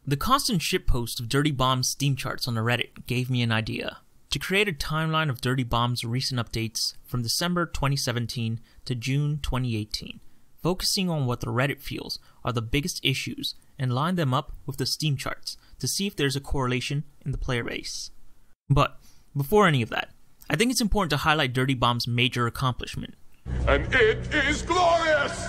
The constant shitpost of Dirty Bomb's Steam charts on the Reddit gave me an idea to create a timeline of Dirty Bomb's recent updates from December 2017 to June 2018, focusing on what the Reddit feels are the biggest issues and line them up with the Steam charts to see if there's a correlation in the player base. But before any of that, I think it's important to highlight Dirty Bomb's major accomplishment. And it is glorious!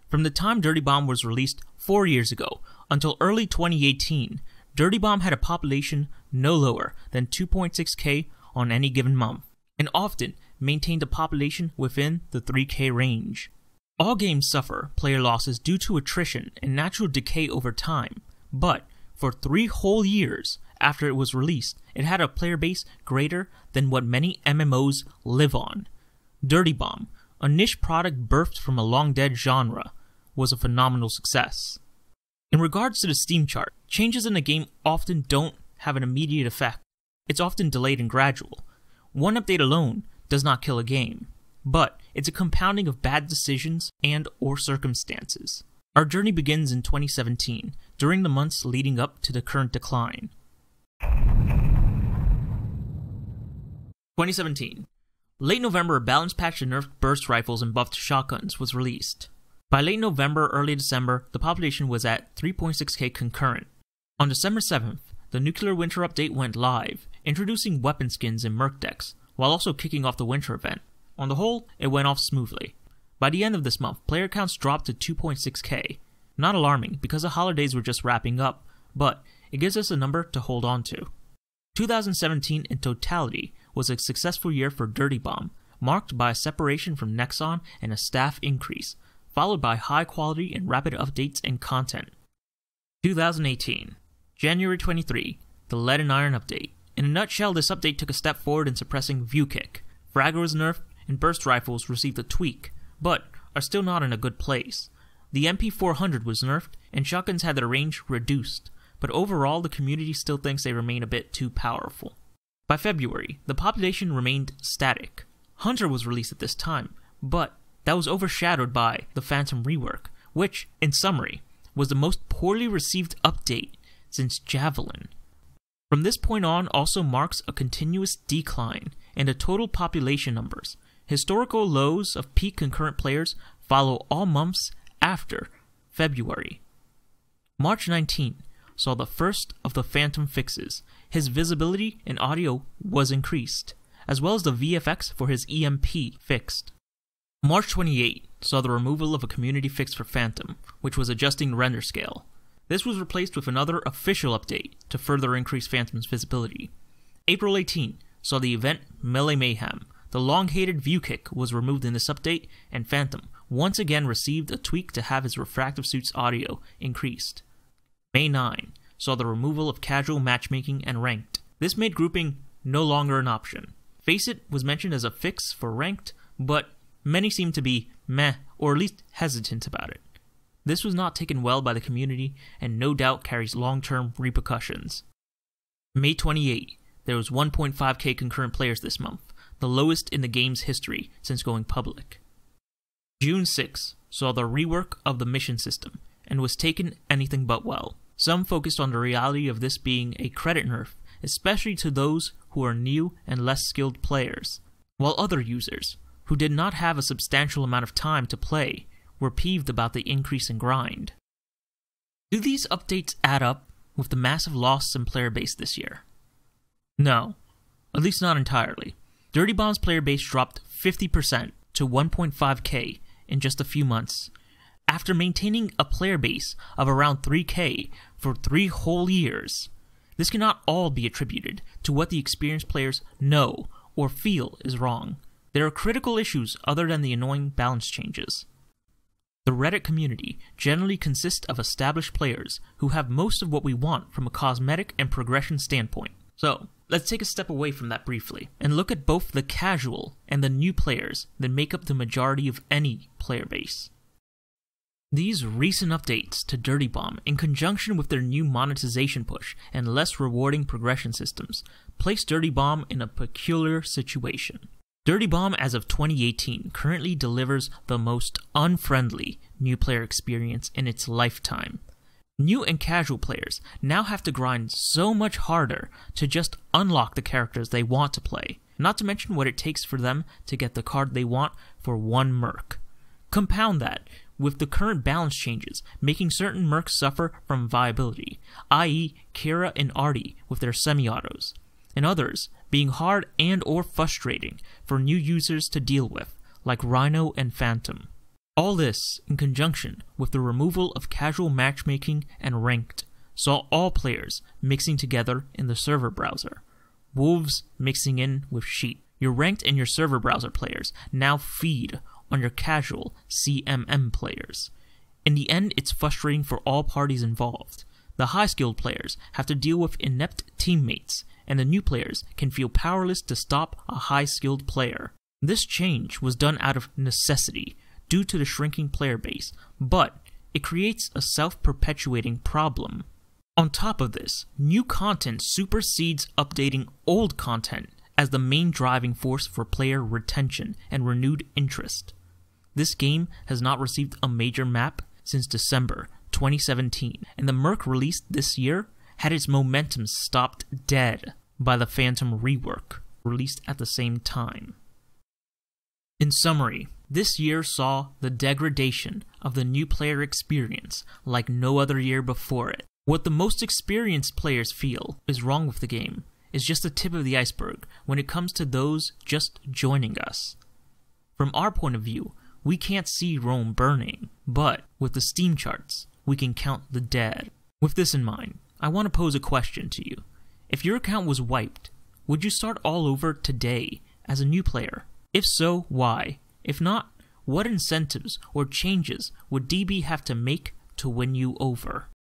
From the time Dirty Bomb was released 4 years ago until early 2018, Dirty Bomb had a population no lower than 2.6k on any given month, and often maintained a population within the 3k range. All games suffer player losses due to attrition and natural decay over time, but for 3 whole years after it was released, it had a player base greater than what many MMOs live on. Dirty Bomb, a niche product birthed from a long-dead genre, was a phenomenal success. In regards to the Steam chart, changes in the game often don't have an immediate effect. It's often delayed and gradual. One update alone does not kill a game, but it's a compounding of bad decisions and or circumstances. Our journey begins in 2017, during the months leading up to the current decline. 2017. Late November, a balance patch that nerfed burst rifles and buffed shotguns was released. By late November, early December, the population was at 3.6k concurrent. On December 7th, the Nuclear Winter Update went live, introducing weapon skins and merc decks, while also kicking off the winter event. On the whole, it went off smoothly. By the end of this month, player counts dropped to 2.6k. Not alarming, because the holidays were just wrapping up, but it gives us a number to hold on to. 2017 in totality was a successful year for Dirty Bomb, marked by a separation from Nexon and a staff increase, followed by high quality and rapid updates and content. 2018. January 23, the Lead and Iron Update. In a nutshell, this update took a step forward in suppressing view kick. Fragger was nerfed, and burst rifles received a tweak, but are still not in a good place. The MP400 was nerfed, and shotguns had their range reduced, but overall the community still thinks they remain a bit too powerful. By February, the population remained static. Hunter was released at this time, but that was overshadowed by the Phantom rework, which, in summary, was the most poorly received update since Javelin. From this point on also marks a continuous decline in the total population numbers. Historical lows of peak concurrent players follow all months after February. March 19 saw the first of the Phantom fixes. His visibility and audio was increased, as well as the VFX for his EMP fixed. March 28 saw the removal of a community fix for Phantom, which was adjusting the render scale. This was replaced with another official update to further increase Phantom's visibility. April 18 saw the event Melee Mayhem. The long-hated view kick was removed in this update, and Phantom once again received a tweak to have his refractive suit's audio increased. May 9 saw the removal of casual matchmaking and ranked. This made grouping no longer an option. Face It was mentioned as a fix for ranked, but many seem to be meh, or at least hesitant about it. This was not taken well by the community, and no doubt carries long-term repercussions. May 28, there was 1.5k concurrent players this month, the lowest in the game's history since going public. June 6 saw the rework of the mission system, and was taken anything but well. Some focused on the reality of this being a credit nerf, especially to those who are new and less skilled players, while other users, who did not have a substantial amount of time to play, were peeved about the increase in grind. Do these updates add up with the massive loss in player base this year? No, at least not entirely. Dirty Bomb's player base dropped 50% to 1.5k in just a few months, after maintaining a player base of around 3k for 3 whole years. This cannot all be attributed to what the experienced players know or feel is wrong. There are critical issues other than the annoying balance changes. The Reddit community generally consists of established players who have most of what we want from a cosmetic and progression standpoint. So, let's take a step away from that briefly, and look at both the casual and the new players that make up the majority of any player base. These recent updates to Dirty Bomb, in conjunction with their new monetization push and less rewarding progression systems, place Dirty Bomb in a peculiar situation. Dirty Bomb, as of 2018, currently delivers the most unfriendly new player experience in its lifetime. New and casual players now have to grind so much harder to just unlock the characters they want to play, not to mention what it takes for them to get the card they want for one merc. Compound that with the current balance changes making certain mercs suffer from viability, i.e. Kira and Artie with their semi-autos, and others being hard and or frustrating for new users to deal with, like Rhino and Phantom. All this, in conjunction with the removal of casual matchmaking and ranked, saw all players mixing together in the server browser. Wolves mixing in with sheep. Your ranked and your server browser players now feed on your casual CMM players. In the end, it's frustrating for all parties involved. The high-skilled players have to deal with inept teammates, and the new players can feel powerless to stop a high-skilled player. This change was done out of necessity, due to the shrinking player base, but it creates a self-perpetuating problem. On top of this, new content supersedes updating old content as the main driving force for player retention and renewed interest. This game has not received a major map since December 2017, and the merc released this year had its momentum stopped dead by the Phantom rework, released at the same time. In summary, this year saw the degradation of the new player experience like no other year before it. What the most experienced players feel is wrong with the game is just the tip of the iceberg when it comes to those just joining us. From our point of view, we can't see Rome burning, but with the Steam charts, we can count the dead. With this in mind, I want to pose a question to you. If your account was wiped, would you start all over today as a new player? If so, why? If not, what incentives or changes would DB have to make to win you over?